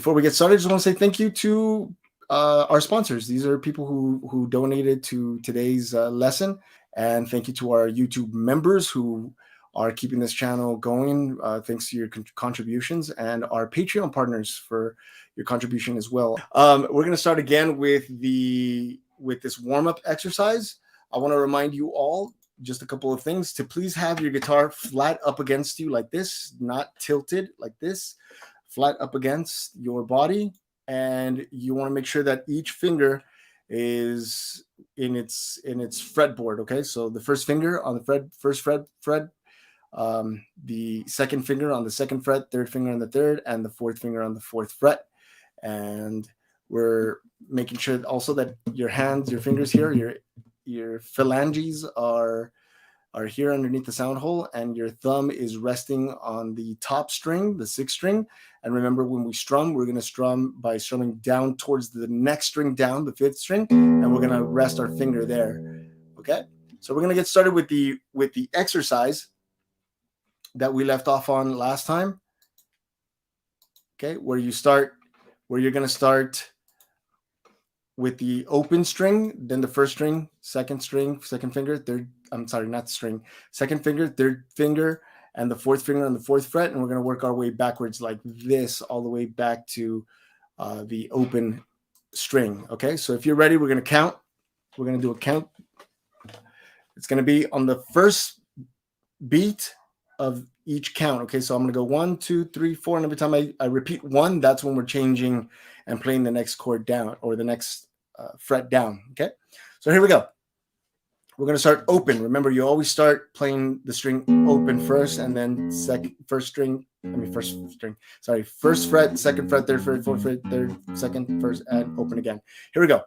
Before we get started, I just want to say thank you to our sponsors. These are people who donated to today's lesson, and thank you to our YouTube members who are keeping this channel going. Thanks to your contributions, and our Patreon partners for your contribution as well. We're going to start again with this warm-up exercise. I want to remind you all just a couple of things: to please have your guitar flat up against you like this, not tilted like this. Flat up against your body, and you want to make sure that each finger is in its fretboard. Okay, so the first finger on the first fret, the second finger on the second fret, third finger on the third, and the fourth finger on the fourth fret. And we're making sure also that your hands, your fingers here, your phalanges are here underneath the sound hole, and your thumb is resting on the top string, the sixth string. And remember, when we strum, we're going to strum by strumming down towards the next string down, the fifth string, and we're going to rest our finger there. Okay, so we're going to get started with the exercise that we left off on last time. Okay, where you're going to start with the open string, then the first string, second finger, third. I'm sorry, not string. Second finger, third finger, and the fourth finger on the fourth fret, and we're going to work our way backwards like this, all the way back to the open string. Okay, so if you're ready, we're going to count. We're going to do a count. It's going to be on the first beat of each count. Okay, so I'm going to go 1, 2, 3, 4, and every time I repeat 1, that's when we're changing and playing the next chord down, or the next fret down. Okay, so here we go. We're going to start open. Remember, you always start playing the string open first, and then first fret, second fret, third fret, fourth fret, third, second, first, and open again. Here we go.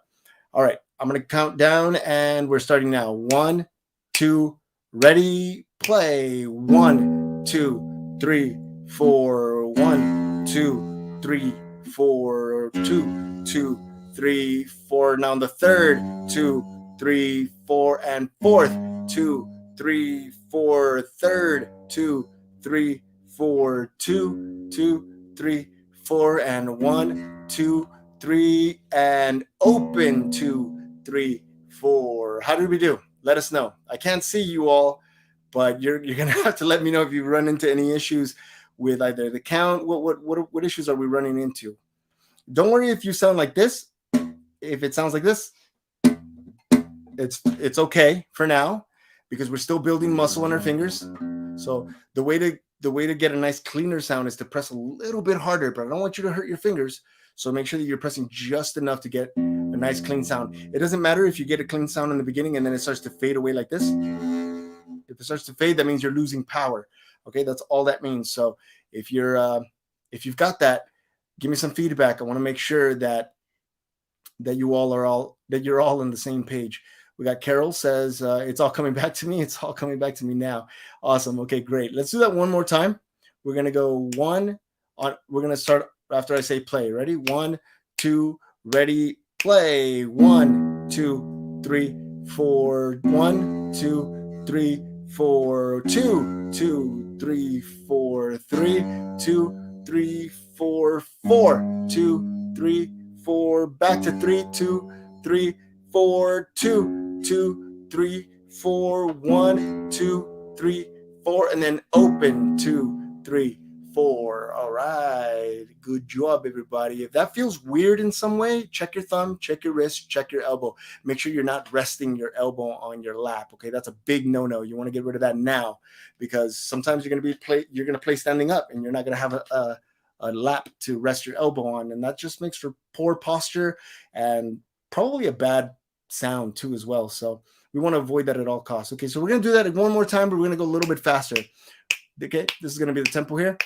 All right, I'm going to count down, and we're starting now. 1, 2, ready, play. 1, 2, 3, 4. 1, 2, 3, 4. 2, 2, 3, 4. Now on the third, 2, 3, 4, and fourth, 2, 3, 4, third, 2, 3, 4, 2, 2, 3, 4, and 1, 2, 3, and open, 2, 3, 4. How did we do? Let us know. I can't see you all, but you're gonna have to let me know if you run into any issues with either the count. What issues are we running into? Don't worry if you sound like this. If it sounds like this, it's okay for now, because we're still building muscle in our fingers. So the way to get a nice cleaner sound is to press a little bit harder, but I don't want you to hurt your fingers. So make sure that you're pressing just enough to get a nice clean sound. It doesn't matter if you get a clean sound in the beginning and then it starts to fade away like this. If it starts to fade, that means you're losing power. Okay, that's all that means. So if you've got that, give me some feedback. I want to make sure that you're all on the same page. We got Carol says, it's all coming back to me. It's all coming back to me now. Awesome. Okay, great. Let's do that one more time. We're going to go we're going to start after I say play. Ready? 1, 2, ready, play. 1, 2, 3, 4. 1, 2, 3, 4. 2, 2, 3, 4. 3, 2, 3, 4. 4, 2, 3, 4. Back to 3, 2, 3, 4. 2, 2, 3, 4. 1, 2, 3, 4, and then open. 2, 3, 4. All right, good job, everybody. If that feels weird in some way, check your thumb, check your wrist, check your elbow. Make sure you're not resting your elbow on your lap. Okay, that's a big no-no. You want to get rid of that now, because sometimes you're going to play standing up, and you're not going to have a lap to rest your elbow on, and that just makes for poor posture and probably a bad sound too as well. So we want to avoid that at all costs. Okay, so we're going to do that one more time, but we're going to go a little bit faster. Okay, this is going to be the tempo here.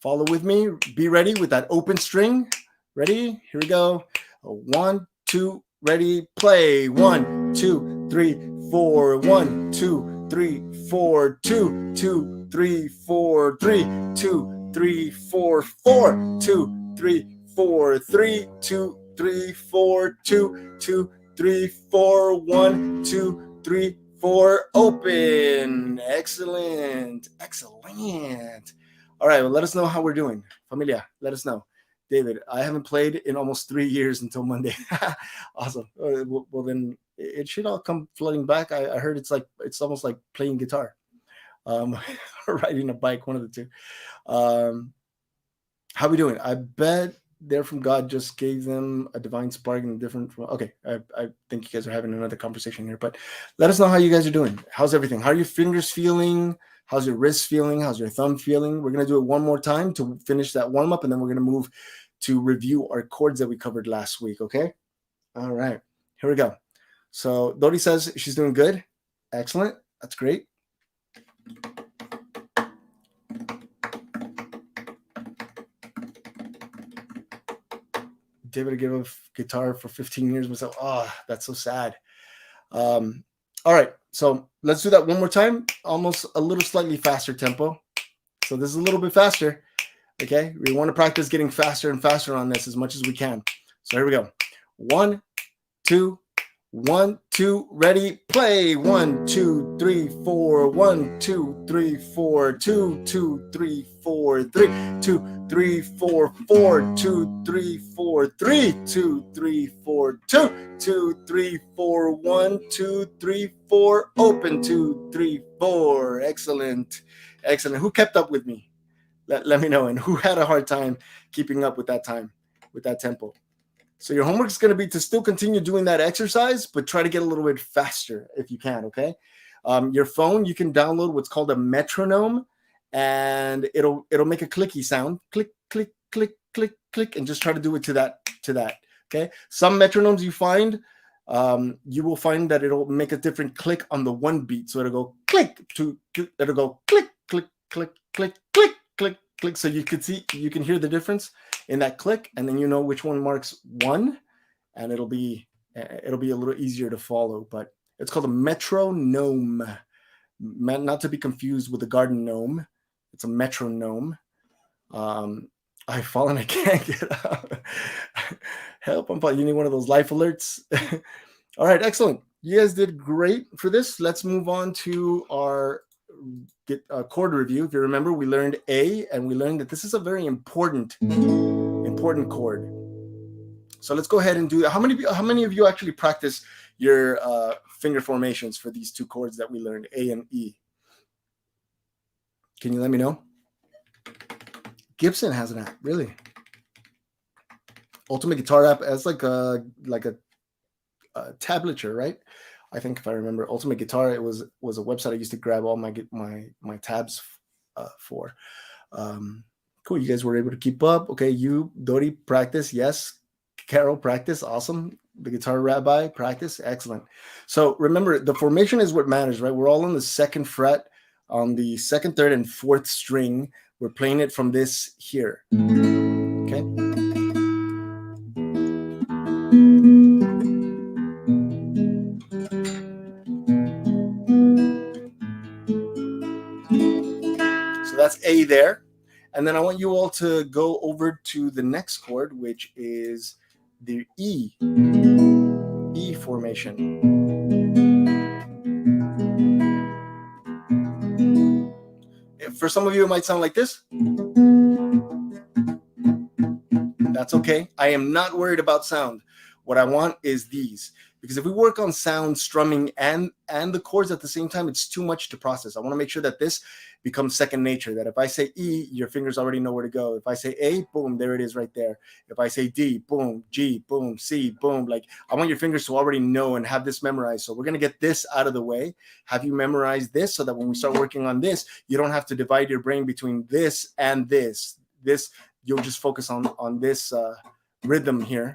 Follow with me. Be ready with that open string. Ready? Here we go. 1, 2, ready, play. 1, 2, 3, 4. 1, 2, 3, 4. 2, 2, 3, 4. 3, 2, 3, 4. 4, 2, 3, 4. 3, 2, 3, 4. 2, 2, 3, 4. 1, 2, 3, 4. Open. Excellent. Excellent. All right, well, let us know how we're doing. Familia, let us know. David, I haven't played in almost 3 years until Monday. Awesome. Well, then it should all come flooding back. I heard it's almost like playing guitar, or riding a bike, one of the two. How we doing? I bet they're from God just gave them a divine spark and different from. Okay, I think you guys are having another conversation here, but let us know how you guys are doing. How's everything? How are your fingers feeling? How's your wrist feeling? How's your thumb feeling? We're going to do it one more time to finish that warm up, and then we're going to move to review our chords that we covered last week, okay? All right, here we go. So Dori says she's doing good. Excellent. That's great. David gave a guitar for 15 years myself. Oh, that's so sad. All right, so let's do that one more time. Almost a little slightly faster tempo. So this is a little bit faster. Okay, we want to practice getting faster and faster on this as much as we can. So here we go. 1, 2, 1, 2, ready, play. 1, 2, 3, 4. 1, 2, 3, 4. 2, 2, 3, 4. 3, 2, 3, 4. 4, 2, 3, 4. 3, 2, 3, 4. 2, 2, 3, 4. 1, 2, 3, 4. Open. 2, 3, 4. Excellent. Excellent. Who kept up with me? Let me know. And who had a hard time keeping up with that time, with that tempo? So your homework is going to be to still continue doing that exercise, but try to get a little bit faster if you can, okay? Your phone, you can download what's called a metronome, and it'll make a clicky sound. Click, click, click, click, click, and just try to do it to that, okay? Some metronomes you find, you will find that it'll make a different click on the one beat. So it'll go click, it'll go click, click, click, click, click, click, click. So you can hear the difference in that click, and then you know which one marks one, and it'll be a little easier to follow. But it's called a metronome, not to be confused with a garden gnome. It's a metronome. I've fallen. I can't get up. Help! You need one of those life alerts. All right, excellent. You guys did great for this. Let's move on to our chord review. If you remember, we learned A, and we learned that this is a very important chord. So let's go ahead and do that. How many of you actually practice your finger formations for these two chords that we learned, A and E? Can you let me know? Gibson has an app, really. Ultimate Guitar app as like a tablature, right? I think if I remember, Ultimate Guitar, it was a website I used to grab all my tabs for. Cool, you guys were able to keep up. Okay, you, Dori, practice. Yes. Carol, practice. Awesome. The Guitar Rabbi, practice. Excellent. So remember, the formation is what matters, right? We're all on the 2nd fret, on the 2nd, 3rd, and 4th string. We're playing it from this here. Okay. So that's A there. And then I want you all to go over to the next chord, which is the E formation. For some of you, it might sound like this. That's okay. I am not worried about sound. What I want is these. Because if we work on sound, strumming, and the chords at the same time, it's too much to process. I want to make sure that this becomes second nature, that if I say E, your fingers already know where to go. If I say A, boom, there it is right there. If I say D, boom, G, boom, C, boom. Like, I want your fingers to already know and have this memorized. So we're going to get this out of the way, have you memorize this, so that when we start working on this, you don't have to divide your brain between this and this. You'll just focus on this rhythm here,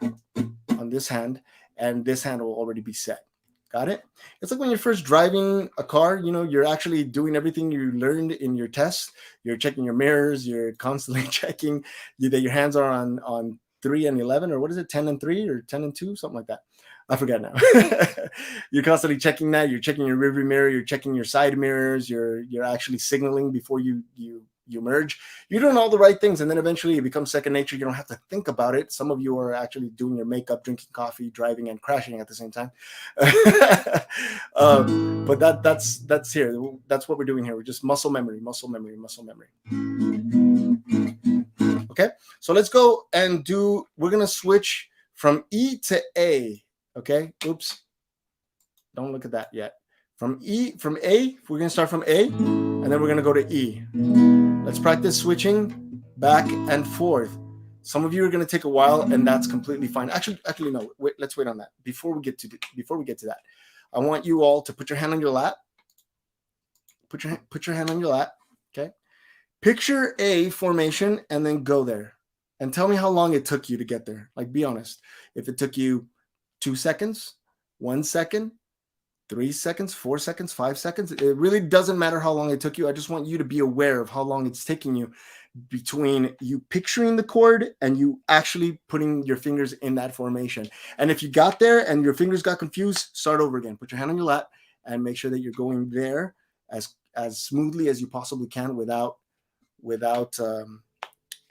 on this hand, and this hand will already be set. Got it? It's like when you're first driving a car, you're actually doing everything you learned in your test. You're checking your mirrors. You're constantly checking that your hands are on 3 and 11, or what is it, 10 and 3 or 10 and 2, something like that. I forget now. You're constantly checking that. You're checking your rearview mirror. You're checking your side mirrors. You're actually signaling before you merge. You're doing all the right things, and then eventually it becomes second nature. You don't have to think about it. Some of you are actually doing your makeup, drinking coffee, driving, and crashing at the same time. But that's here. That's what we're doing here. We're just muscle memory. Okay, so let's go and we're gonna switch from E to A. Okay, oops, don't look at that yet. From A, we're gonna start from A, and then we're gonna go to E. Let's practice switching back and forth. Some of you are gonna take a while, and that's completely fine. Actually, no. Wait, let's wait on that. Before we get to that, I want you all to put your hand on your lap. Put your hand on your lap. Okay. Picture A formation and then go there. And tell me how long it took you to get there. Like, be honest. If it took you 2 seconds, 1 second, 3 seconds, 4 seconds, 5 seconds, it really doesn't matter how long it took you. I just want you to be aware of how long it's taking you between you picturing the chord and you actually putting your fingers in that formation. And if you got there and your fingers got confused, start over again. Put your hand on your lap and make sure that you're going there as smoothly as you possibly can without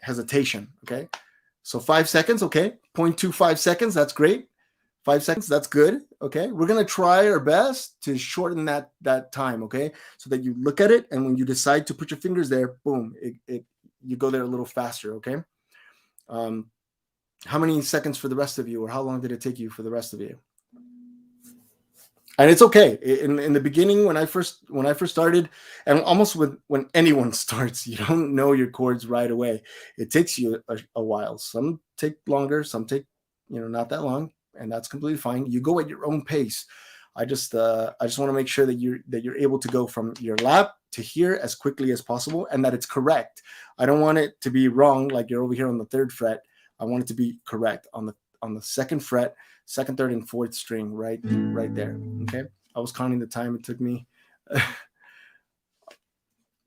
hesitation. Okay, so 5 seconds. Okay, 0.25 seconds. That's great. 5 seconds. That's good. Okay, we're gonna try our best to shorten that time. Okay, so that you look at it and when you decide to put your fingers there, boom, you go there a little faster. Okay. How many seconds for the rest of you, or how long did it take you for the rest of you? And it's okay. In the beginning, when I first started, and almost when anyone starts, you don't know your chords right away. It takes you a while. Some take longer, some take not that long, and that's completely fine. You go at your own pace. I just want to make sure that you're able to go from your lap to here as quickly as possible, and that it's correct. I don't want it to be wrong, like you're over here on the 3rd fret. I want it to be correct on the 2nd fret. 2nd, 3rd, and 4th string right there. Okay, I was counting the time it took me.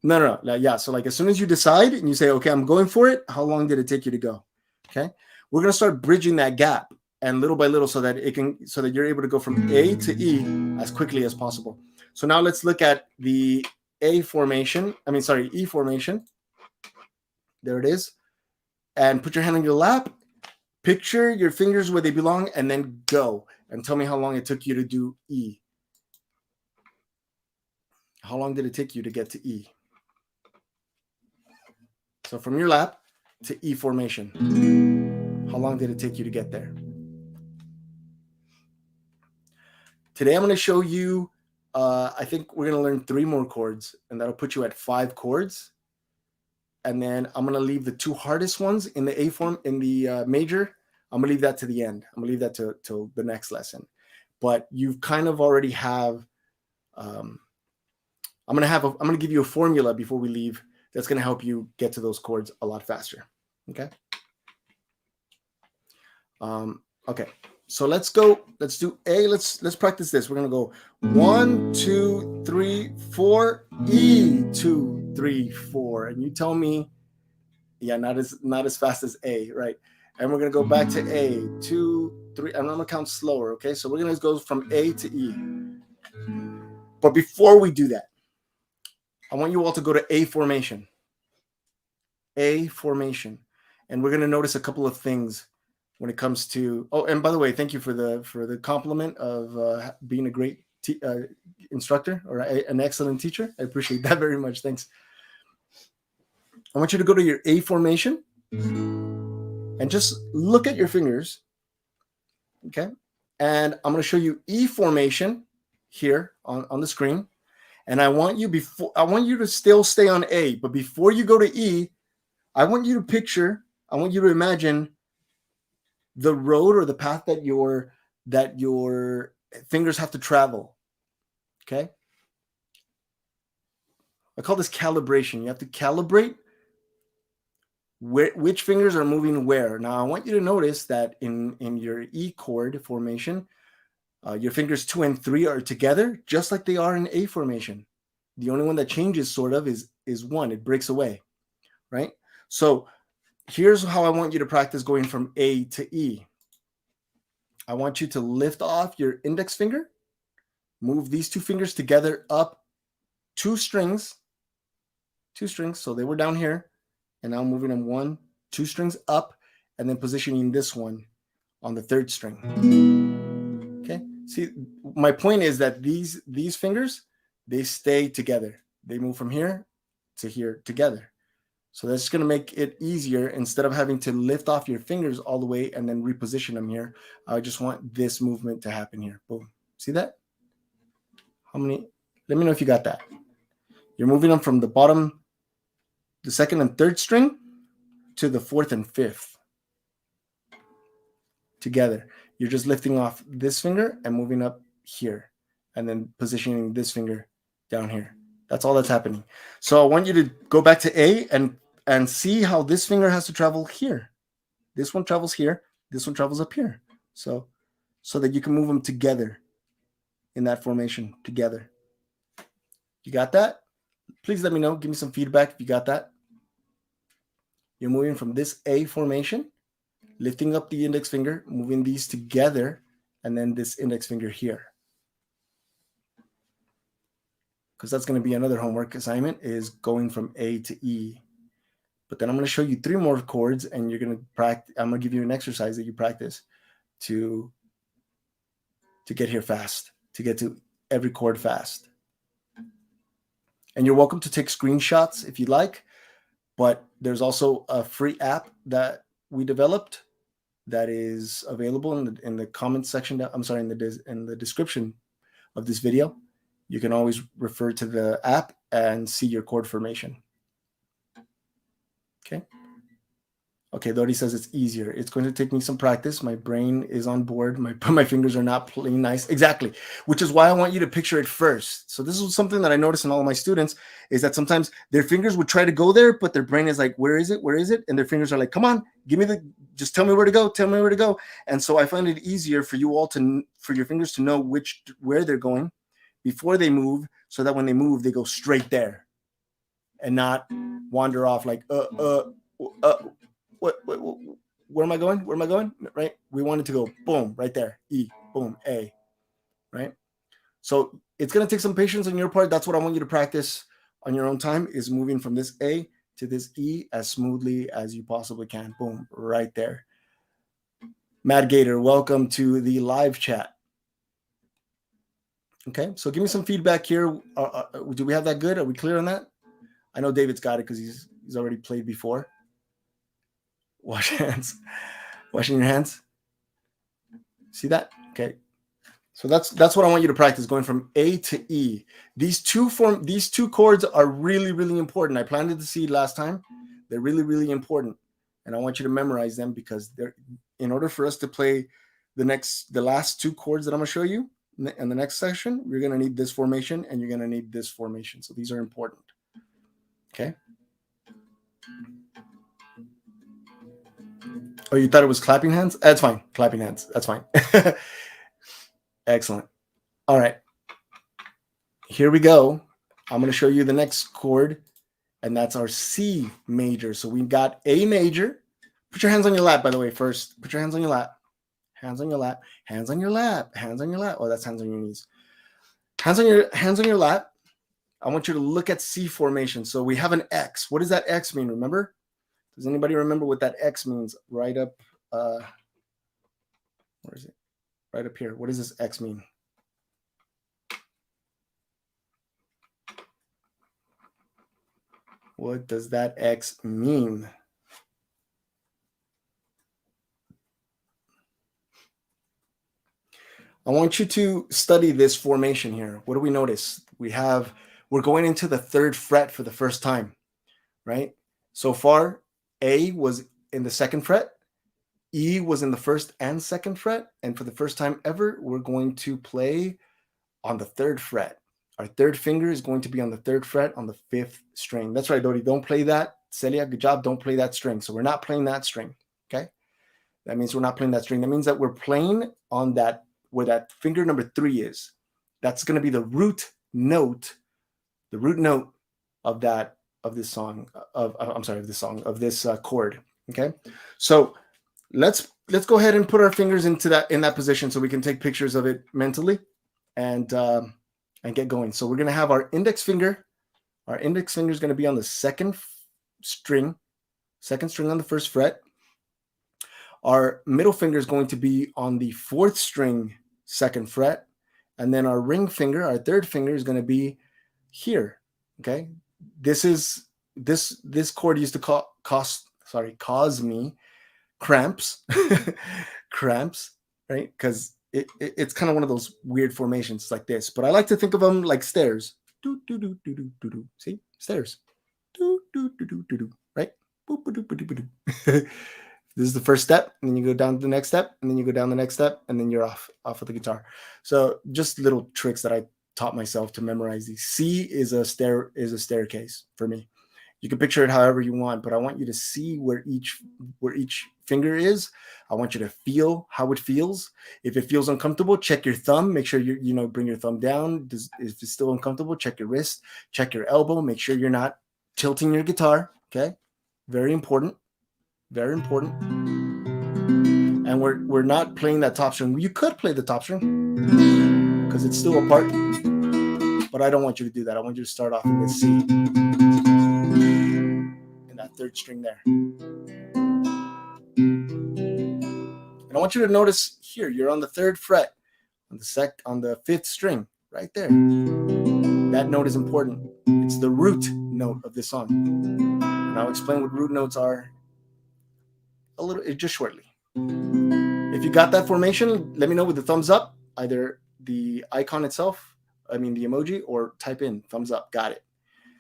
No. Yeah, so like as soon as you decide and you say, okay, I'm going for it, how long did it take you to go? Okay, we're gonna start bridging that gap, and little by little, so that you're able to go from A to E as quickly as possible. So now let's look at the E formation. There it is, and put your hand on your lap. Picture your fingers where they belong and then go. And tell me how long it took you to do E. How long did it take you to get to E? So from your lap to E formation. How long did it take you to get there? Today I'm going to show you, I think we're going to learn 3 more chords, and that'll put you at 5 chords. And then I'm going to leave the 2 hardest ones in the A form, in the major. I'm going to leave that to the end. I'm going to leave that till the next lesson. But you've kind of already have, I'm going to give you a formula before we leave that's going to help you get to those chords a lot faster. Okay. Okay. So let's do A. Let's practice this. We're going to go 1, 2, 3, 4, E, 2, 3, 4. And you tell me, yeah, not as fast as A, right? And we're going to go back to A, 2, 3. I'm going to count slower, okay? So we're going to go from A to E. But before we do that, I want you all to go to A formation. A formation. And we're going to notice a couple of things when it comes to, oh, and by the way, thank you for the compliment of being a great instructor, or an excellent teacher. I appreciate that very much. Thanks. I want you to go to your A formation and just look at your fingers. Okay. And I'm going to show you E formation here on the screen. And I want you to still stay on A, but before you go to E, I want you to imagine the road or the path that your fingers have to travel. Okay. I call this calibration. You have to calibrate which fingers are moving where. Now, I want you to notice that in your E chord formation, your fingers 2 and 3 are together, just like they are in A formation. The only one that changes sort of is 1. It breaks away, right? So here's how I want you to practice going from A to E. I want you to lift off your index finger, move these 2 fingers together up 2 strings, so they were down here, and now I'm moving them 1, 2 strings up, and then positioning this one on the 3rd string. Okay, see, my point is that these fingers, they stay together. They move from here to here together. So that's going to make it easier. Instead of having to lift off your fingers all the way and then reposition them here, I just want this movement to happen here. Boom. See that? How many? Let me know if you got that. You're moving them from the bottom, the second and third string, to the fourth and fifth together. You're just lifting off this finger and moving up here, and then positioning this finger down here. That's all that's happening. So I want you to go back to A and see how this finger has to travel here. This one travels here. This one travels up here. So that you can move them together in that formation together. You got that? Please let me know. Give me some feedback if you got that. You're moving from this A formation, lifting up the index finger, moving these together, and then this index finger here. Because that's going to be another homework assignment, is going from A to E. But then I'm going to show you 3 more chords, and you're going to practice. I'm going to give you an exercise that you practice to get here fast, to get to every chord fast. And you're welcome to take screenshots if you like, but there's also a free app that we developed that is available in the comment section. I'm sorry, in the description of this video. You can always refer to the app and see your chord formation. Okay, Dori says it's easier. It's going to take me some practice. My brain is on board. My fingers are not playing nice. Exactly, which is why I want you to picture it first. So this is something that I notice in all of my students, is that sometimes their fingers would try to go there, but their brain is like, where is it? Where is it? And their fingers are like, come on, just tell me where to go. Tell me where to go. And so I find it easier for you all for your fingers to know where they're going before they move, so that when they move, they go straight there and not wander off like, where am I going? Where am I going? Right? We wanted to go boom, right there. E, boom, A, right? So it's going to take some patience on your part. That's what I want you to practice on your own time, is moving from this A to this E as smoothly as you possibly can. Boom, right there. Mad Gator, welcome to the live chat. Okay, so give me some feedback here. Do we have that good? Are we clear on that? I know David's got it because he's already played before. Wash hands. Washing your hands. See that? Okay. So that's what I want you to practice, going from A to E. These two chords are really, really important. I planted the seed last time. They're really, really important. And I want you to memorize them, because in order for us to play the last 2 chords that I'm going to show you in the next section, you're going to need this formation and you're going to need this formation. So these are important. Okay. Oh, you thought it was clapping hands? That's fine. Clapping hands. That's fine. Excellent. All right. Here we go. I'm going to show you the next chord, and that's our C major. So we've got A major. Put your hands on your lap, by the way, first. Put your hands on your lap. Hands on your lap. Hands on your lap. Hands on your lap. Oh, that's hands on your knees. Hands on your lap. I want you to look at C formation. So we have an X. What does that X mean? Remember? Does anybody remember what that X means? Right up, where is it? Right up here. What does this X mean? What does that X mean? I want you to study this formation here. What do we notice? We're going into the 3rd fret for the first time, right? So far, A was in the 2nd fret, E was in the 1st and 2nd fret, and for the first time ever, we're going to play on the 3rd fret. Our 3rd finger is going to be on the 3rd fret on the 5th string. That's right, Dodi. Don't play that. Celia, good job. Don't play that string. So we're not playing that string, okay? That means we're not playing that string. That means that we're playing on that, where that finger number 3 is. That's going to be the root note of this chord. Okay, so let's go ahead and put our fingers in that position so we can take pictures of it mentally and get going. So we're going to have our index finger. Our index finger is going to be on the 2nd string on the 1st fret. Our middle finger is going to be on the 4th string, 2nd fret, and then our ring finger, our 3rd finger, is going to be here. Okay, this is this chord used to cause me cramps, cramps, right? Because it's kind of one of those weird formations like this. But I like to think of them like stairs. Do do do do do do do. See, stairs. Do do do do do do. Right? Boop, boop, boop, boop, boop, boop. This is the first step, and then you go down to the next step, and then you go down the next step, and then you're off of the guitar. So just little tricks that I taught myself to memorize these. C is a staircase for me. You can picture it however you want, but I want you to see where each finger is. I want you to feel how it feels. If it feels uncomfortable, check your thumb. Make sure you bring your thumb down. If it's still uncomfortable, check your wrist, check your elbow. Make sure you're not tilting your guitar. Okay, very important. Very important. And we're not playing that top string. You could play the top string because it's still a part, but I don't want you to do that. I want you to start off in this C, in that third string there. And I want you to notice here, you're on the 3rd fret, on the 5th string, right there. That note is important. It's the root note of this song. And I'll explain what root notes are just shortly. If you got that formation, let me know with the thumbs up, either the icon itself, the emoji, or type in thumbs up, got it.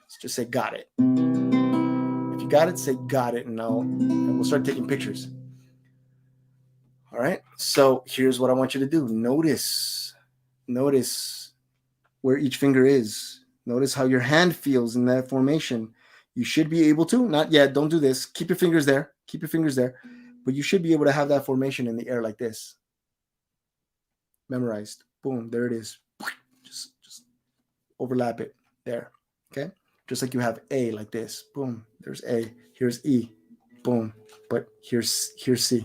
So just say got it. If you got it, say got it, and we'll start taking pictures. All right, so here's what I want you to do. Notice where each finger is. Notice how your hand feels in that formation. You should be able to, not yet, don't do this. Keep your fingers there. But you should be able to have that formation in the air like this. Memorized. Boom, there it is. Just overlap it there, okay? Just like you have A like this. Boom, there's A. Here's E. Boom, but here's C.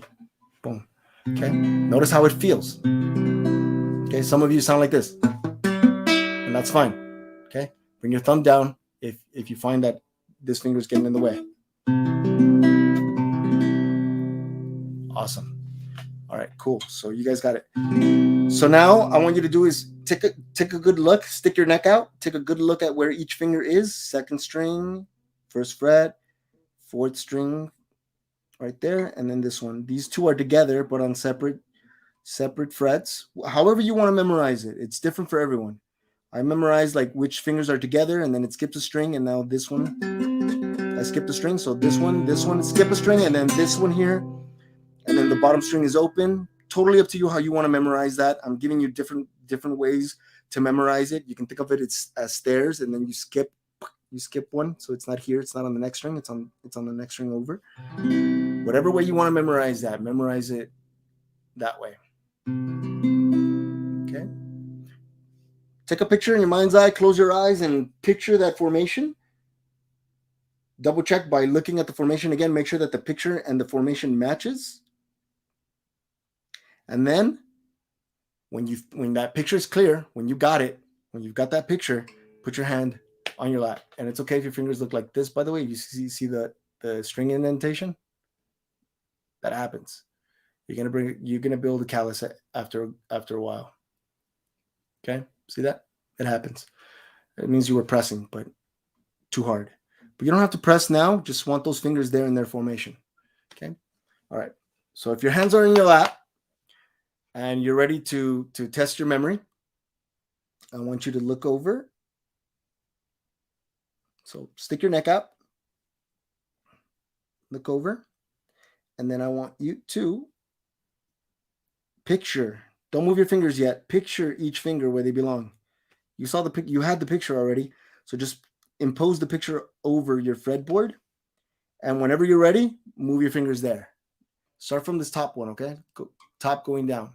Boom, okay? Notice how it feels. Okay, some of you sound like this, and that's fine, okay? Bring your thumb down if you find that this finger's getting in the way. Awesome. All right, cool. So you guys got it. So now I want you to do is take a good look, stick your neck out, take a good look at where each finger is. 2nd string, 1st fret, 4th string, right there, and then this one. These two are together, but on separate frets. However you want to memorize it. It's different for everyone. I memorized like which fingers are together, and then it skips a string, and now this one, I skipped a string. So this one, skip a string, and then this one here. And then the bottom string is open. Totally up to you how you want to memorize that. I'm giving you different ways to memorize it. You can think of it as stairs, and then you skip one, so it's not here. It's not on the next string. It's on the next string over. Whatever way you want to memorize that, memorize it that way. Okay. Take a picture in your mind's eye. Close your eyes and picture that formation. Double check by looking at the formation again. Make sure that the picture and the formation matches. And then when that picture is clear, when you've got that picture, put your hand on your lap. And it's okay if your fingers look like this, by the way. You see the string indentation? That happens. You're gonna build a callus after a while. Okay? See that? It happens. It means you were pressing, but too hard. But you don't have to press now. Just want those fingers there in their formation. Okay? All right. So if your hands are in your lap, and you're ready to test your memory, I want you to look over. So stick your neck out, look over, and then I want you to picture. Don't move your fingers yet. Picture each finger where they belong. You had the picture already, so just impose the picture over your fretboard, and whenever you're ready, move your fingers there. Start from this top one, okay? Top going down.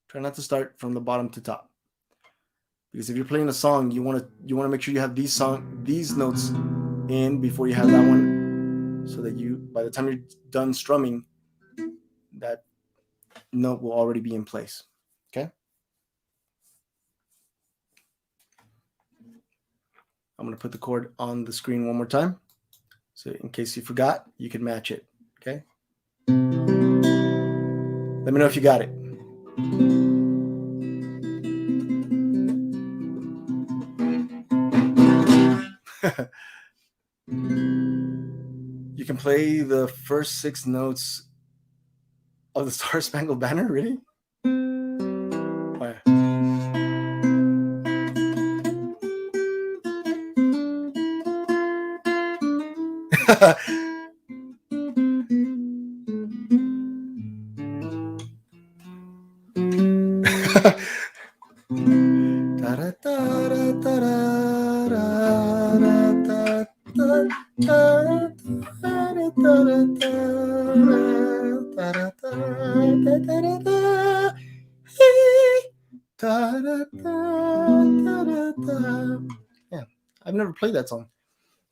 Try not to start from the bottom to top, because if you're playing a song, you want to make sure you have these notes in before you have that one, so that by the time you're done strumming, that note will already be in place. Okay. I'm going to put the chord on the screen one more time, so in case you forgot, you can match it. Okay. Let me know if you got it. play the first 6 notes of the Star Spangled Banner? Really? Oh, yeah. Yeah, I've never played that song.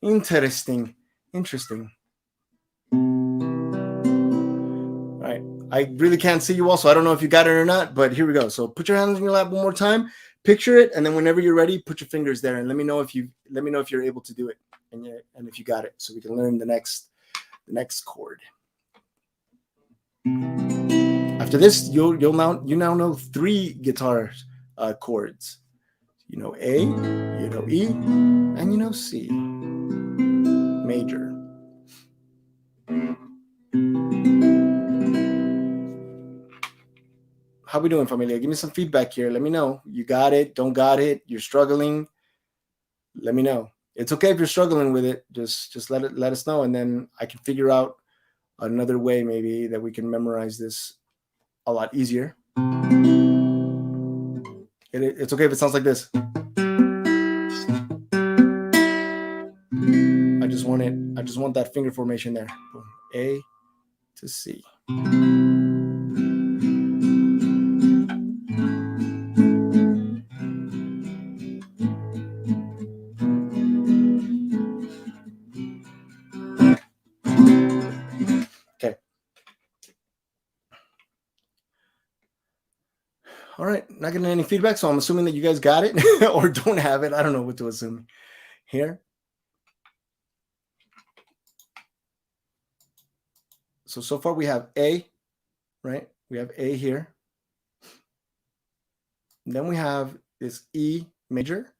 Interesting. All right, I really can't see you all, so I don't know if you got it or not, but here we go. So put your hands in your lap one more time, picture it, and then whenever you're ready, put your fingers there and let me know if you're able to do it and if you got it, so we can learn the next chord. After this, you now know 3 guitar chords. You know A, you know E, and you know C major. How we doing, familia? Give me some feedback here. Let me know. You got it, don't got it, you're struggling. Let me know. It's okay if you're struggling with it. Just let us know, and then I can figure out another way maybe that we can memorize this a lot easier. It's okay if it sounds like this. I just want that finger formation there. Boom. A to C. Okay. All right, not getting any feedback, so I'm assuming that you guys got it or don't have it. I don't know what to assume here. So far we have A, right? We have A here. And then we have this E major,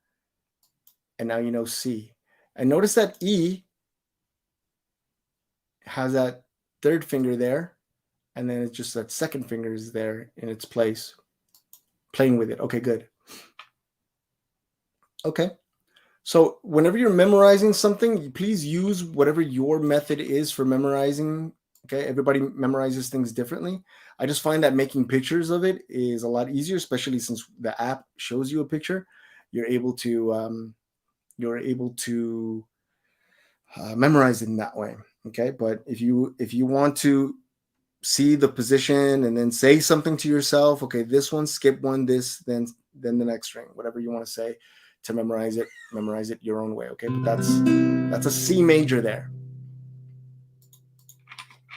and now you know C. And notice that E has that 3rd finger there, and then it's just that 2nd finger is there in its place, playing with it. Okay, good. Okay. So whenever you're memorizing something, please use whatever your method is for memorizing. Okay, everybody memorizes things differently. I just find that making pictures of it is a lot easier, especially since the app shows you a picture. You're able to memorize it in that way. Okay, but if you want to see the position and then say something to yourself, okay, this one, skip one, this, then the next string, whatever you want to say to memorize it your own way. Okay, but that's a C major there.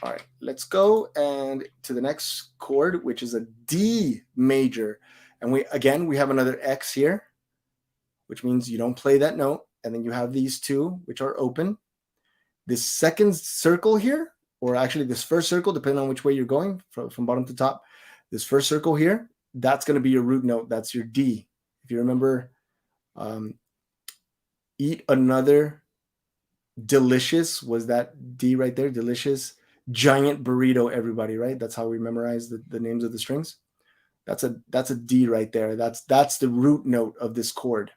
All right, let's go and to the next chord, which is a D major. And we have another X here, which means you don't play that note. And then you have these 2, which are open. This 2nd circle here, or actually this 1st circle, depending on which way you're going from bottom to top, this 1st circle here, that's going to be your root note. That's your D. If you remember, eat another delicious, was that D right there? Delicious giant burrito, everybody, right? That's how we memorize the names of the strings. That's a D right there. That's the root note of this chord,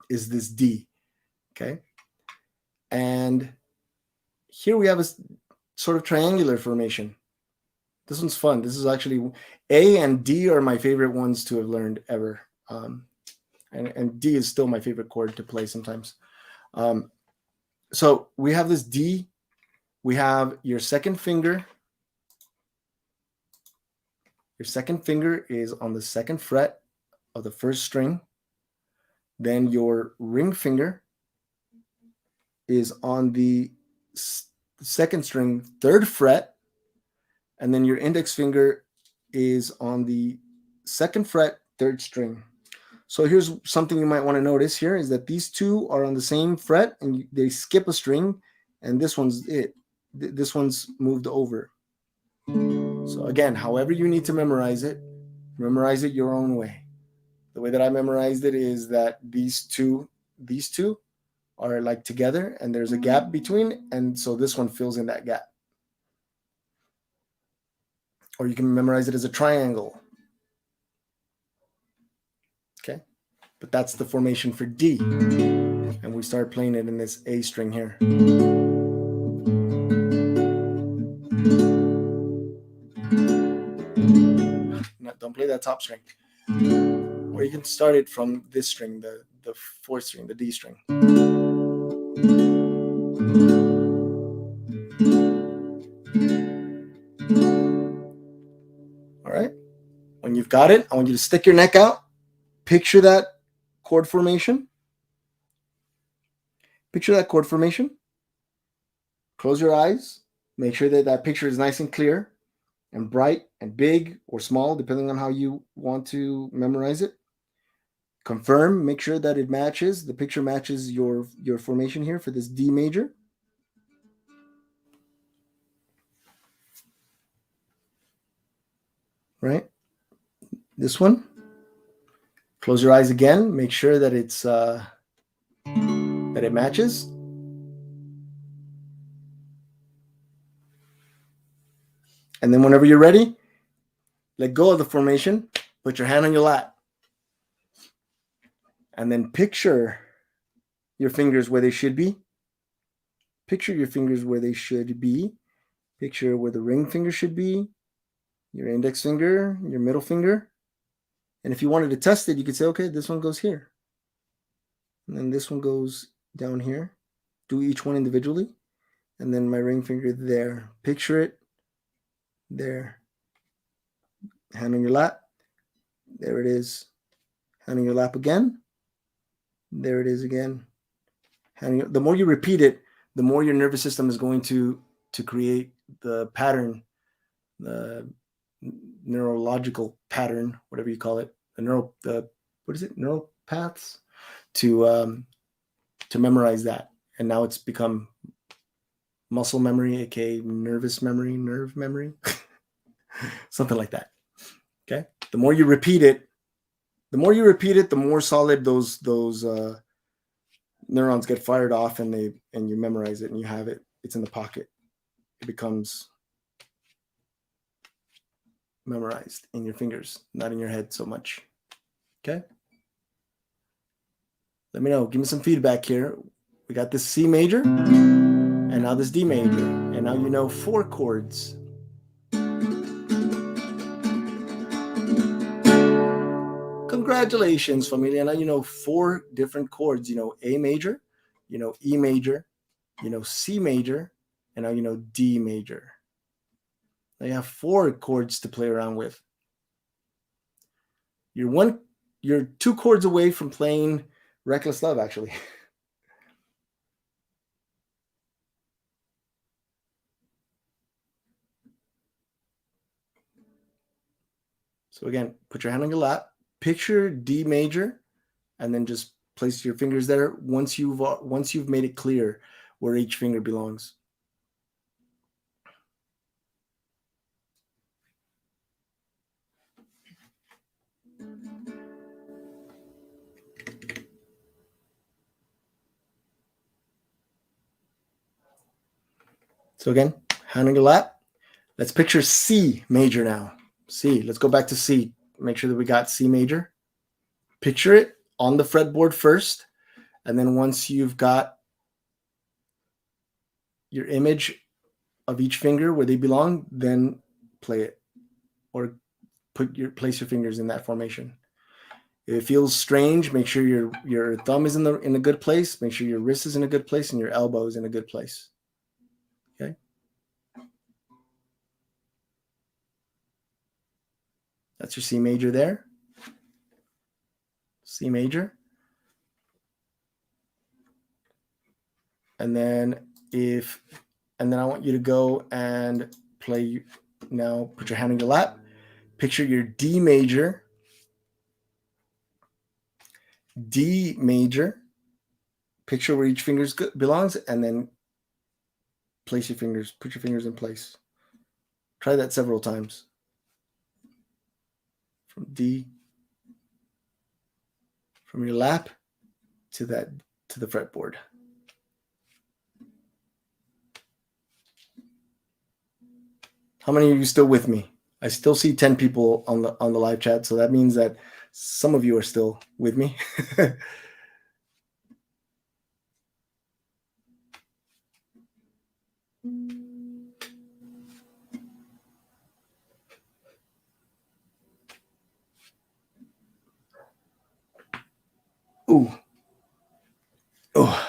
is this D. Okay. And here we have a sort of triangular formation. This one's fun. This is actually, A and D are my favorite ones to have learned ever. And D is still my favorite chord to play sometimes. So we have this D. We have your 2nd finger. Your 2nd finger is on the 2nd fret of the 1st string. Then your ring finger is on the 2nd string, 3rd fret. And then your index finger is on the 2nd fret, 3rd string. So here's something you might want to notice here is that these 2 are on the same fret and they skip a string, and this one's it. This one's moved over. So again, however you need to memorize it your own way. The way that I memorized it is that these two are like together and there's a gap between, and so this one fills in that gap. Or you can memorize it as a triangle. Okay, but that's the formation for D. And we start playing it in this A string here. No, don't play that top string. Or you can start it from this string, the fourth string, the D string. All right. When you've got it, I want you to stick your neck out. Picture that chord formation. Picture that chord formation. Close your eyes. Make sure that that picture is nice and clear and bright and big or small, depending on how you want to memorize it. Confirm, make sure that it matches. The picture matches your formation here for this D major. Right? This one. Close your eyes again. Make sure that it's that it matches. And then whenever you're ready, let go of the formation. Put your hand on your lap. And then picture your fingers where they should be. Picture your fingers where they should be. Picture where the ring finger should be, your index finger, your middle finger. And if you wanted to test it, you could say, okay, this one goes here. And then this one goes down here. Do each one individually. And then my ring finger there. Picture it there. Hand on your lap. There it is. Hand on your lap again. There it is again. The more you repeat it, the more your nervous system is going to create the pattern, the neurological pattern, whatever you call it, neural paths to memorize that. And now it's become muscle memory, aka nerve memory, something like that. Okay. The more you repeat it, the more solid those neurons get fired off, and you memorize it and you have it. It's in the pocket. It becomes memorized in your fingers, not in your head so much. Okay. Let me know. Give me some feedback here. We got this C major, and now this D major, and now you know 4 chords. Congratulations, familia. Now you know 4 different chords. You know A major, you know E major, you know C major, and now you know D major. Now you have 4 chords to play around with. You're 2 chords away from playing Reckless Love, actually. So again, put your hand on your lap, picture D major, and then just place your fingers there once you've made it clear where each finger belongs. So again, hand on your lap. Let's picture C major now. C. Let's go back to C. Make sure that we got C major. Picture it on the fretboard first, and then once you've got your image of each finger where they belong, then play it, or place your fingers in that formation. If it feels strange, make sure your thumb is in a good place. Make sure your wrist is in a good place and your elbow is in a good place. Okay. That's your C major there. C major. And then I want you to go and play now. Put your hand on your lap. Picture your D major. D major. Picture where each finger belongs, and then put your fingers in place. Try that several times. From D, from your lap to the fretboard. How many of you still with me? I still see 10 people on the live chat, so that means that some of you are still with me. Ooh. Oh.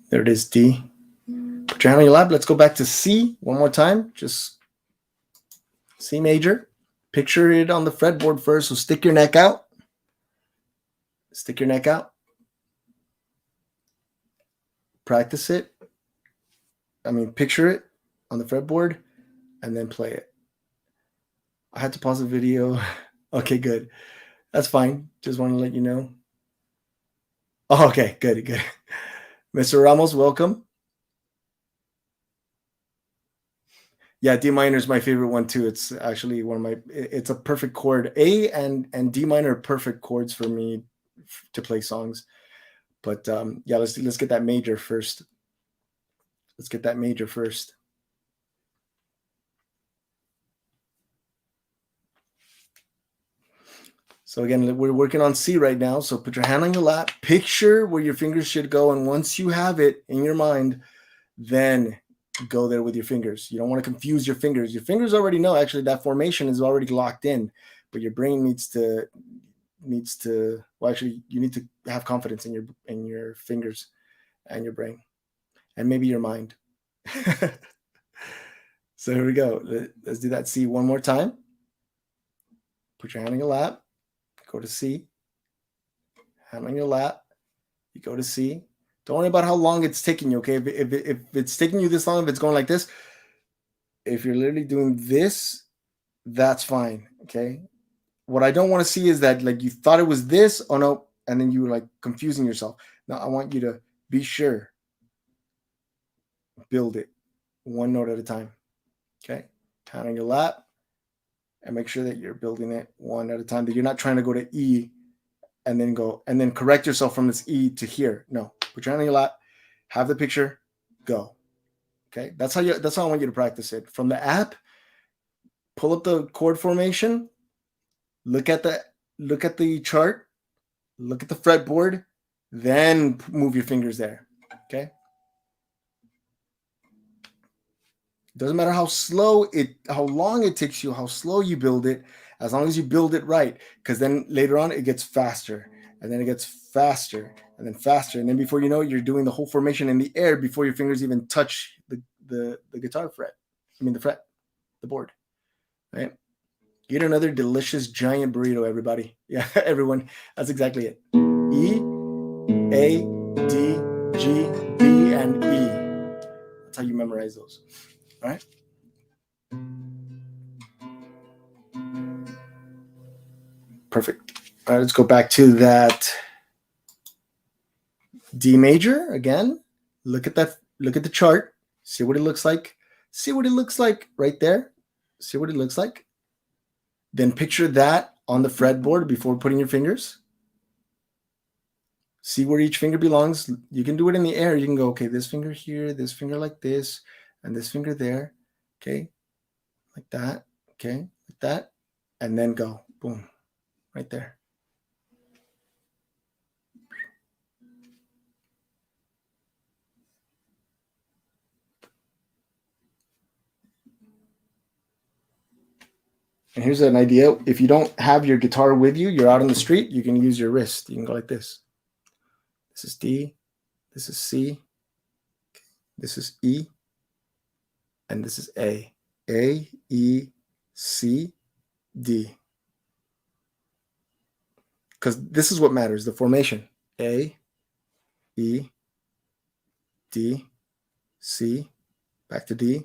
There it is, D. Put your hand on your lap. Let's go back to C one more time. Just C major. Picture it on the fretboard first. So stick your neck out. Stick your neck out. Practice it. I mean, picture it on the fretboard and then play it. I had to pause the video. Okay, good. That's fine. Just want to let you know. Oh, okay, good, good. Mr. Ramos, welcome. Yeah, D minor is my favorite one too. It's actually one of my. It's a perfect chord. A and D minor are perfect chords for me to play songs. But yeah, let's get that major first. Let's get that major first. So again, we're working on C right now. So put your hand on your lap. Picture where your fingers should go, and once you have it in your mind, then go there with your fingers. You don't want to confuse your fingers. Your fingers already know actually that formation is already locked in, but your brain needs to well, actually you need to have confidence in your fingers and your brain and maybe your mind. So here we go. Let's do that C one more time. Put your hand on your lap. Go to C. Hand on your lap. You go to C. Don't worry about how long it's taking you, okay? If it's taking you this long, if it's going like this, if you're literally doing this, that's fine, okay? What I don't want to see is that like you thought it was this, oh no, and then you were like confusing yourself. Now I want you to be sure. Build it one note at a time, okay? Hand on your lap and make sure that you're building it one at a time, that you're not trying to go to E and then go and then correct yourself from this E to here. No, put your hand on your lap, have the picture, go. Okay, that's how I want you to practice it. From the app, pull up the chord formation, look at the chart, look at the fretboard, then move your fingers there. Okay. Doesn't matter how long it takes you, how slow you build it, as long as you build it right, because then later on it gets faster, and then it gets faster, and then faster, and then before you know it, you're doing the whole formation in the air before your fingers even touch the guitar fret. I mean the fret, the board. Right? Eat another delicious giant burrito, everybody. Yeah, everyone. That's exactly it. E, A, D, G, B, and E. That's how you memorize those. All right. Perfect. All right, let's go back to that D major again. Look at that. Look at the chart. See what it looks like. See what it looks like right there. See what it looks like. Then picture that on the fretboard before putting your fingers. See where each finger belongs. You can do it in the air. You can go, okay, this finger here, this finger like this, and this finger there. Okay, like that. Okay, like that. And then go. Boom. Right there. And here's an idea. If you don't have your guitar with you, you're out on the street, you can use your wrist. You can go like this. This is D. This is C. This is E. And this is A. A, E, C, D. Because this is what matters, the formation. A, E, D, C, back to D,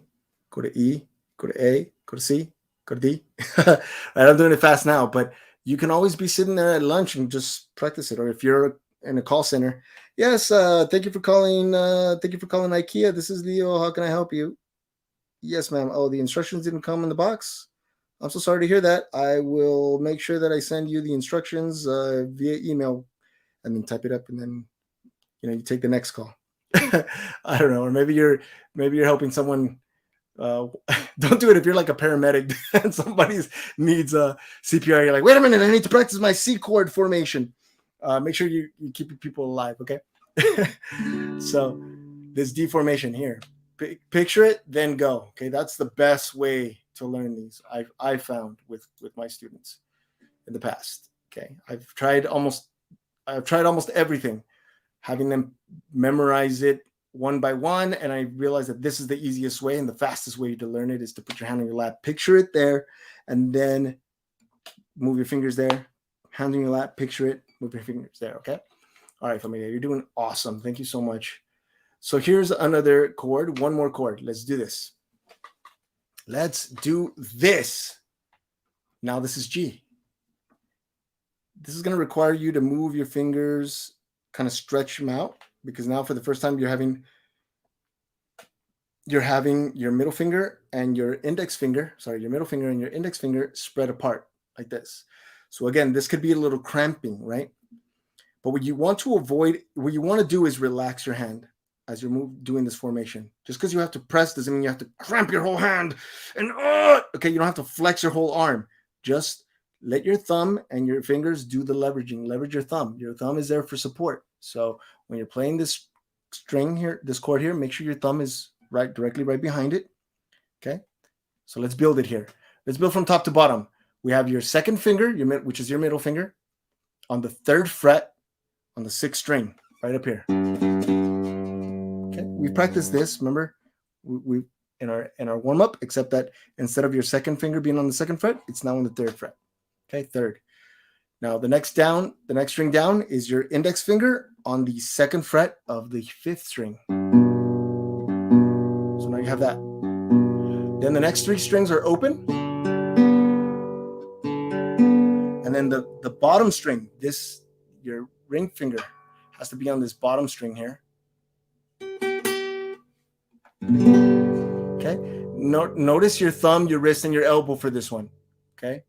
go to E, go to A, go to C, go to D. Right, I'm doing it fast now, but you can always be sitting there at lunch and just practice it. Or if you're in a call center, yes, thank you for calling. Thank you for calling IKEA. This is Leo. How can I help you? Yes, ma'am. Oh, the instructions didn't come in the box. I'm so sorry to hear that. I will make sure that I send you the instructions via email, and then type it up, and then you take the next call. I don't know, or maybe you're helping someone. Don't do it if you're like a paramedic and somebody needs a CPR. You're like, wait a minute, I need to practice my C chord formation. Make sure you keep people alive, okay? So this D formation here, picture it, then go. Okay, that's the best way to learn these. I found with my students in the past. Okay, I've tried almost everything, having them memorize it one by one, and I realized that this is the easiest way and the fastest way to learn it is to put your hand on your lap, picture it there, and then move your fingers there, hand on your lap, picture it, move your fingers there, okay? All right, familia, you're doing awesome. Thank you so much. So here's another chord, one more chord. Let's do this. Let's do this. Now this is G. This is going to require you to move your fingers, kind of stretch them out, because now for the first time you're having your middle finger and your index finger, your middle finger and your index finger spread apart like this. So again, this could be a little cramping, right? But what you want to do is relax your hand as you're doing this formation. Just because you have to press doesn't mean you have to cramp your whole hand and okay, you don't have to flex your whole arm. Just let your thumb and your fingers do the leveraging. Leverage your thumb. Your thumb is there for support. So when you're playing this string here, this chord here, make sure your thumb is directly right behind it. Okay. So let's build it here. Let's build from top to bottom. We have your second finger, which is your middle finger, on the 3rd fret on the 6th string, right up here. Okay. We practiced this. Remember, we in our warm up, except that instead of your second finger being on the 2nd fret, it's now on the 3rd fret. Okay, 3rd. Now the next string down is your index finger on the 2nd fret of the 5th string. So now you have that. Then the next 3 strings are open. And then the bottom string, your ring finger has to be on this bottom string here. Okay. Notice your thumb, your wrist, and your elbow for this one. Okay.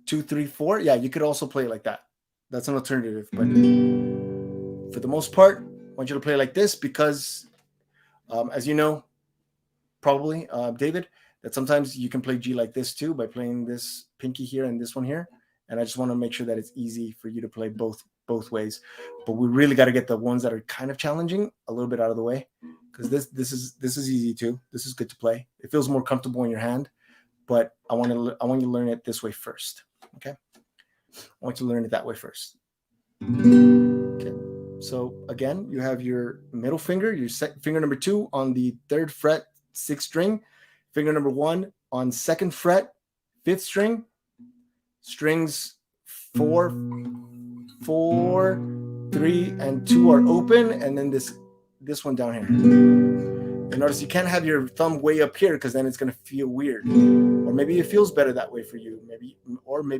2, 3, 4. Yeah, you could also play it like that. That's an alternative. But for the most part, I want you to play like this because, as you know, probably, David, that sometimes you can play G like this too by playing this pinky here and this one here. And I just want to make sure that it's easy for you to play both ways. But we really got to get the ones that are kind of challenging a little bit out of the way, because this is easy too. This is good to play. It feels more comfortable in your hand, but I want you to learn it this way first. Okay, I want you to learn it that way first. Okay, so again, you have your middle finger, your finger number 2 on the 3rd fret, 6th string, finger number 1 on 2nd fret, 5th string. Strings 4, 3, and 2 are open, and then this one down here. And notice you can't have your thumb way up here because then it's going to feel weird. Or maybe it feels better that way for you. Maybe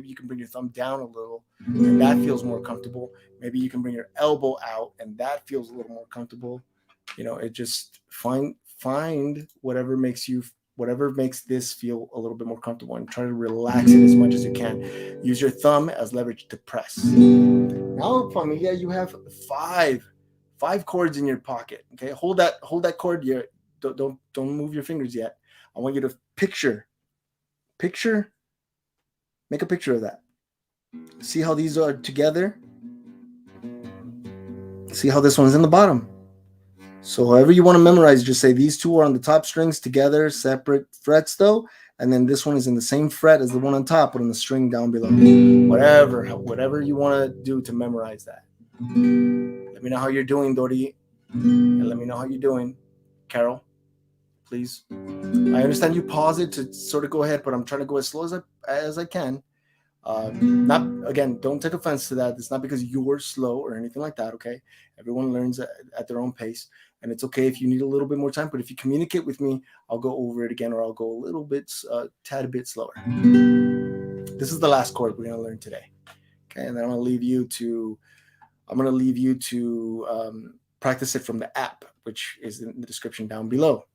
you can bring your thumb down a little, and that feels more comfortable. Maybe you can bring your elbow out, and that feels a little more comfortable. It just find whatever makes this feel a little bit more comfortable, and try to relax it as much as you can. Use your thumb as leverage to press. Now, familia, you have 5 chords in your pocket. Okay, hold that chord. Don't move your fingers yet. I want you to make a picture of that. See how these are together. See how this one's in the bottom. So however you want to memorize, just say these 2 are on the top strings together, separate frets though, and then this one is in the same fret as the one on top, but on the string down below. Whatever you want to do to memorize that. Let me know how you're doing, Dori, and let me know how you're doing, Carol, please. I understand you pause it to sort of go ahead, but I'm trying to go as slow as I can. Don't take offense to that. It's not because you're slow or anything like that. Okay, everyone learns at their own pace, and it's okay if you need a little bit more time. But if you communicate with me, I'll go over it again, or I'll go a little bit, tad bit slower. This is the last chord we're gonna learn today. Okay, and then I'm gonna leave you to practice it from the app, which is in the description down below.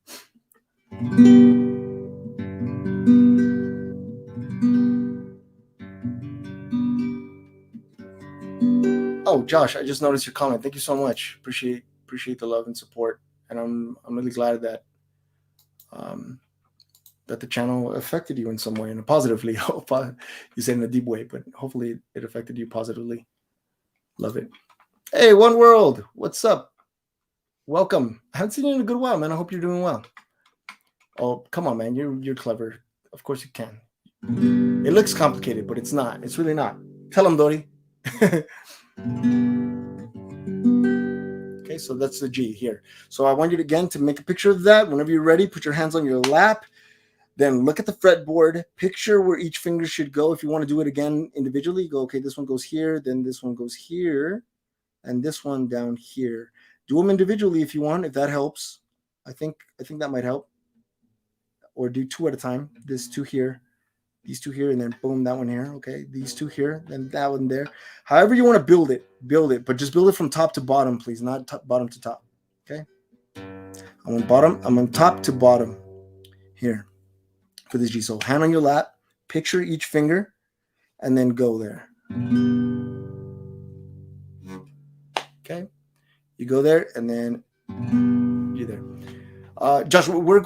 Oh, Josh, I just noticed your comment. Thank you so much. Appreciate the love and support, and I'm really glad that that the channel affected you in some way, and positively. You said in a deep way, but hopefully it affected you positively. Love it. Hey, One World, what's up? Welcome. I haven't seen you in a good while, man. I hope you're doing well. Oh, come on, man. You're clever. Of course you can. It looks complicated, but it's not. It's really not. Tell him, Dori. Okay, so that's the G here. So I want you to, again, to make a picture of that. Whenever you're ready, put your hands on your lap. Then look at the fretboard. Picture where each finger should go. If you want to do it again individually, go, okay, this one goes here, then this one goes here, and this one down here. Do them individually if you want, if that helps. I think that might help. Or do two at a time. This two here, these two here, and then boom, that one here. Okay, these two here, then that one there. However you want to build it, but just build it from top to bottom, please, not bottom to top. Okay, I'm on top to bottom here for this G. So hand on your lap, picture each finger, and then go there. Okay, you go there, and then you're there. Josh, we're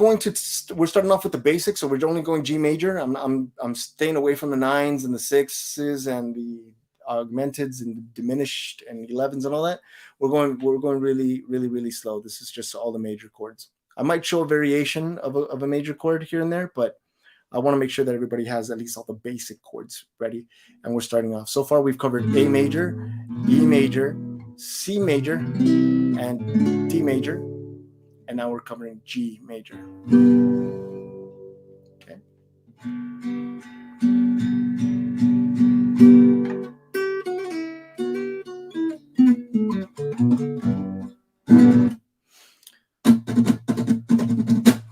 starting off with the basics, so we're only going G major. I'm staying away from the 9s and the 6s and the augmenteds and the diminished and 11s and all that. We're going really slow. This is just all the major chords. I might show a variation of a major chord here and there, but I want to make sure that everybody has at least all the basic chords ready. And we're starting off. So far, we've covered A major, E major, C major, and D major. And now we're covering G major. Okay.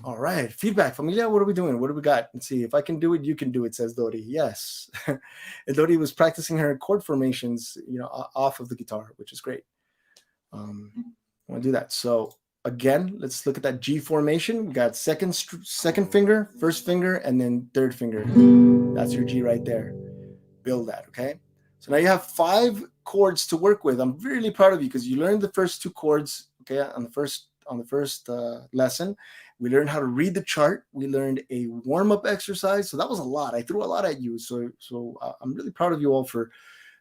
All right. Feedback, familia. What are we doing? What do we got? Let's see. If I can do it, you can do it, says Dori. Yes. And Dori was practicing her chord formations, off of the guitar, which is great. I want to do that. So again, let's look at that G formation. We got second finger, first finger, and then third finger. That's your G right there. Build that, okay? So now you have 5 chords to work with. I'm really proud of you because you learned the first 2 chords, okay, on the first lesson. We learned how to read the chart. We learned a warm-up exercise. So that was a lot. I threw a lot at you. So I'm really proud of you all for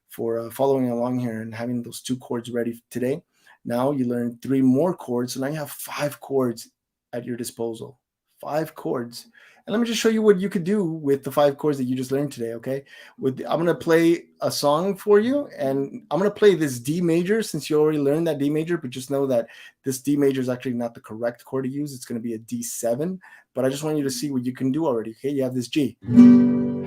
following along here and having those 2 chords ready today. Now you learn 3 more chords. So now you have 5 chords at your disposal. 5 chords. And let me just show you what you could do with the 5 chords that you just learned today, okay? I'm going to play a song for you, and I'm going to play this D major since you already learned that D major, but just know that this D major is actually not the correct chord to use. It's going to be a D7, but I just want you to see what you can do already, okay? You have this G.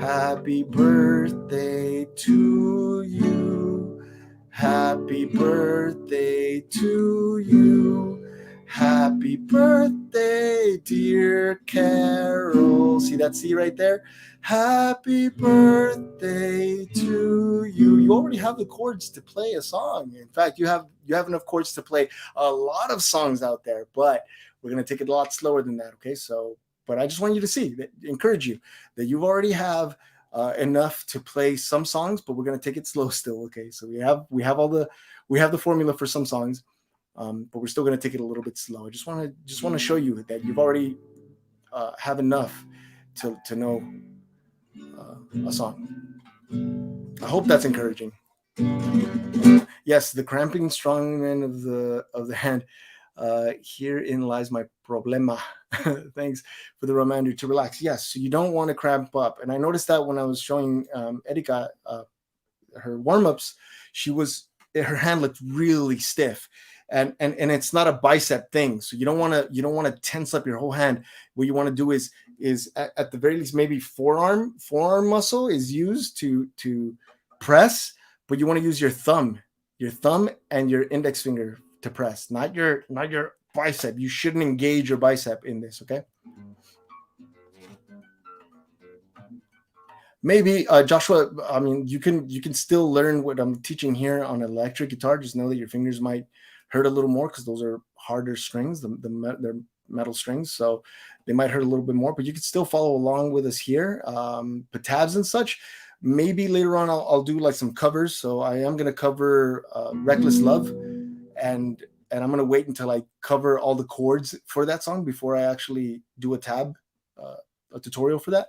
Happy birthday to you. Happy birthday to you. Happy birthday, dear Carol. See that C right there? Happy birthday to you. You already have the chords to play a song. In fact, you have enough chords to play a lot of songs out there, but we're going to take it a lot slower than that, okay? So, but I just want you to see, encourage you that you already have enough to play some songs, but we're going to take it slow still, okay? So we have the formula for some songs. But we're still going to take it a little bit slow. I just want to show you that you've already have enough to know a song. I hope that's encouraging. Yes, the cramping strongman of the hand. Herein lies my problema. Thanks for the reminder to relax. Yes, so you don't want to cramp up. And I noticed that when I was showing Erika her warm-ups, her hand looked really stiff. And it's not a bicep thing, so you don't want to tense up your whole hand. What you want to do is at the very least maybe forearm muscle is used to press, but you want to use your thumb and your index finger to press, not your bicep. You shouldn't engage your bicep in this, okay? Maybe Joshua, I mean, you can still learn what I'm teaching here on electric guitar. Just know that your fingers might hurt a little more because those are harder strings, they're metal strings, so they might hurt a little bit more, but you can still follow along with us here, the tabs and such. Maybe later on I'll do like some covers. So I am going to cover Reckless Love, and I'm going to wait until I cover all the chords for that song before I actually do a tutorial for that.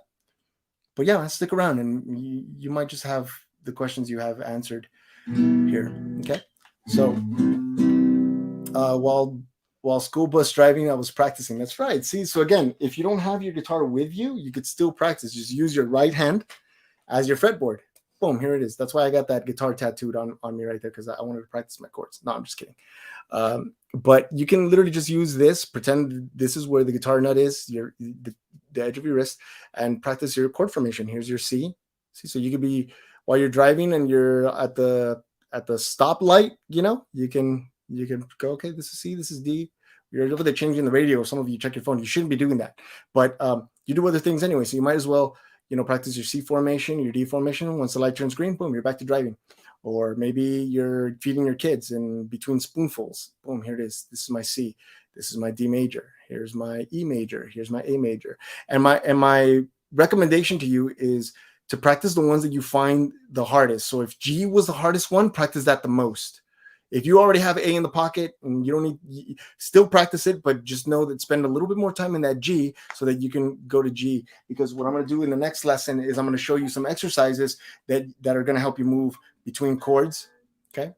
But yeah, stick around and you might just have the questions you have answered here. Okay. So while school bus driving, I was practicing. That's right. See, so again, if you don't have your guitar with you, you could still practice. Just use your right hand as your fretboard. Boom, here it is. That's why I got that guitar tattooed on me right there, because I wanted to practice my chords. No, I'm just kidding. But you can literally just use this, pretend this is where the guitar nut is, the edge of your wrist, and practice your chord formation. Here's your C. See, so you could be, while you're driving and you're at the stoplight, you know, you can go, okay, this is C, this is D. You're over there changing the radio. Some of you check your phone. You shouldn't be doing that, but you do other things anyway. So you might as well, you know, practice your C formation, your D formation. Once the light turns green, boom, you're back to driving. Or maybe you're feeding your kids in between spoonfuls. Boom, here it is. This is my C. This is my D major. Here's my E major. Here's my A major. And my recommendation to you is to practice the ones that you find the hardest. So if G was the hardest one, practice that the most. If you already have A in the pocket and you don't need, still practice it, but just know that spend a little bit more time in that G so that you can go to G. Because what I'm going to do in the next lesson is I'm going to show you some exercises that are going to help you move between chords. Okay.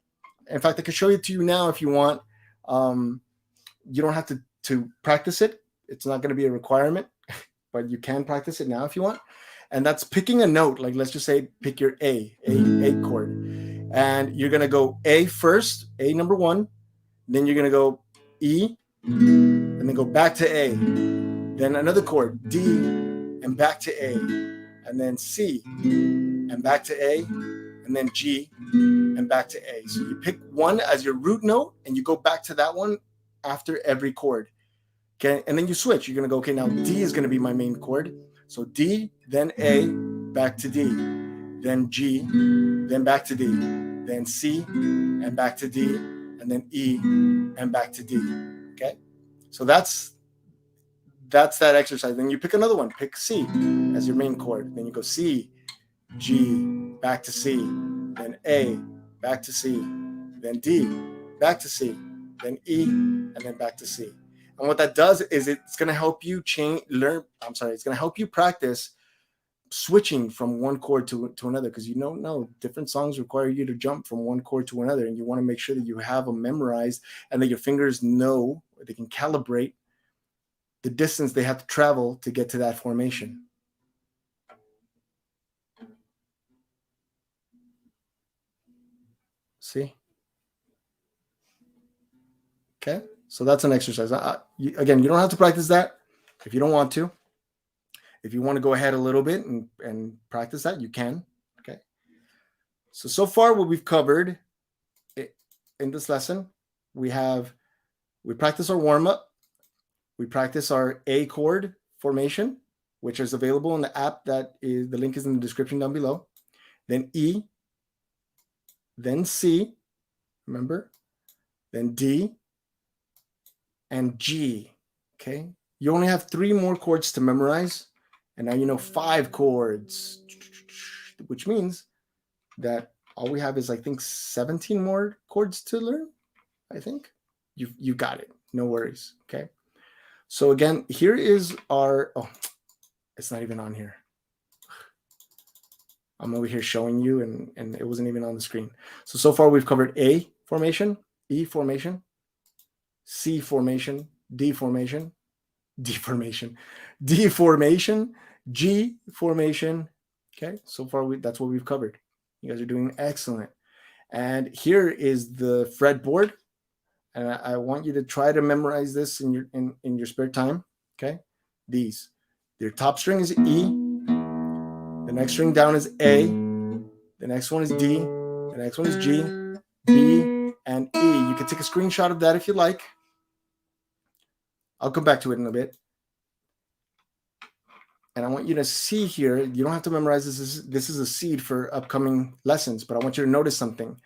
In fact, I can show it to you now if you want. You don't have to practice it. It's not going to be a requirement, but you can practice it now if you want. And that's picking a note. Like, let's just say pick your A chord. And you're going to go A first, A number 1. Then you're going to go E, and then go back to A. Then another chord, D, and back to A. And then C, and back to A. And then G, and back to A. So you pick one as your root note, and you go back to that one after every chord. Okay, and then you switch. You're going to go, okay, now D is going to be my main chord. So D, then A, back to D. Then G, then back to D, then C, and back to D, and then E, and back to D. Okay, so that's that exercise. Then you pick another one. Pick C as your main chord. Then you go C, G, back to C, then A, back to C, then D, back to C, then E, and then back to C. And what that does is it's going to help you it's going to help you practice switching from one chord to another, because you don't know, different songs require you to jump from one chord to another, and you want to make sure that you have them memorized and that your fingers know, they can calibrate the distance they have to travel to get to that formation. See? Okay, so that's an exercise. Again, you don't have to practice that if you don't want to. If you want to go ahead a little bit and practice that, you can. Okay. So far what we've covered in this lesson, we practice our warm-up. We practice our A chord formation, which is available in the app. The link is in the description down below. Then E, then C, remember, then D, and G. Okay. You only have 3 more chords to memorize. And now you know 5 chords, which means that all we have is, I think, 17 more chords to learn. I think you got it. No worries. Okay. So again, here is our, it's not even on here. I'm over here showing you, and it wasn't even on the screen. So far we've covered A formation, E formation, C formation, D formation, D formation, G formation. Okay, so far that's what we've covered. You guys are doing excellent. And here is the fretboard, and I want you to try to memorize this in your spare time. Okay, your top string is E, the next string down is A, the next one is D, the next one is G, B, and E. You can take a screenshot of that if you like. I'll come back to it in a bit. And I want you to see here, you don't have to memorize this. This is a seed for upcoming lessons, but I want you to notice something,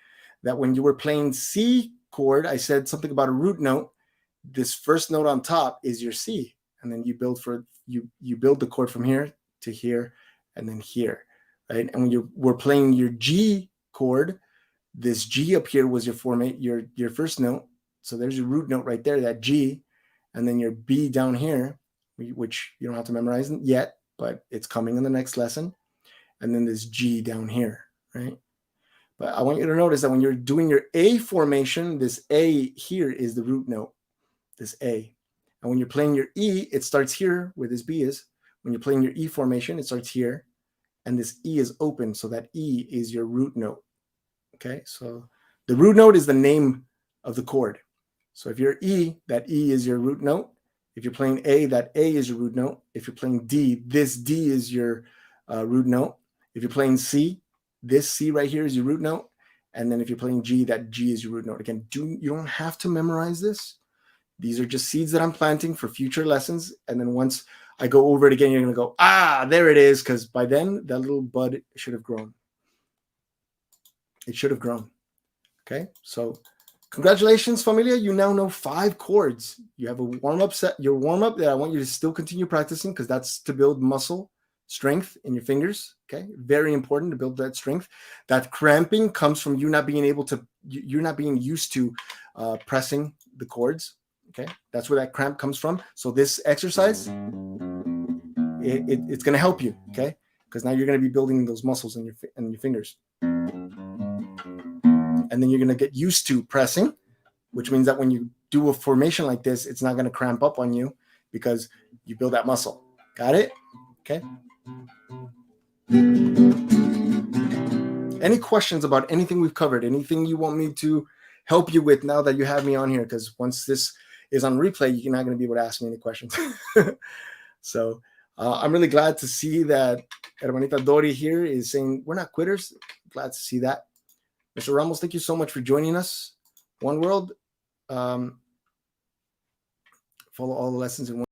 that when you were playing C chord, I said something about a root note. This first note on top is your C, and then you build the chord from here to here and then here, right? And when we're playing your G chord, this G up here was your first note. So there's your root note right there, that G, and then your B down here, which you don't have to memorize yet, but it's coming in the next lesson. And then this G down here, right? But I want you to notice that when you're doing your A formation, this A here is the root note, this A. And when you're playing your E, it starts here where this B is. When you're playing your E formation, it starts here. And this E is open, so that E is your root note. Okay, so the root note is the name of the chord. So if you're E, that E is your root note. If you're playing A, that A is your root note. If you're playing D, this D is your root note. If you're playing C, this C right here is your root note. And then if you're playing G, that G is your root note. Again, you don't have to memorize this. These are just seeds that I'm planting for future lessons. And then once I go over it again, you're going to go, ah, there it is. Because by then, that little bud should have grown. It should have grown. Okay, so congratulations, familia. You now know 5 chords. You have a warm-up set, your warm-up that I want you to still continue practicing because that's to build muscle strength in your fingers. Okay, very important to build that strength. That cramping comes from you not being able to, you're not being used to pressing the chords. Okay, that's where that cramp comes from. So this exercise, it's going to help you. Okay, because now you're going to be building those muscles in your fingers. And then you're going to get used to pressing, which means that when you do a formation like this, it's not going to cramp up on you because you build that muscle. Got it? Okay. Any questions about anything we've covered? Anything you want me to help you with now that you have me on here? Because once this is on replay, you're not going to be able to ask me any questions. So I'm really glad to see that Hermanita Dori here is saying we're not quitters. Glad to see that. Mr. Ramos, thank you so much for joining us. One World. Follow all the lessons in one.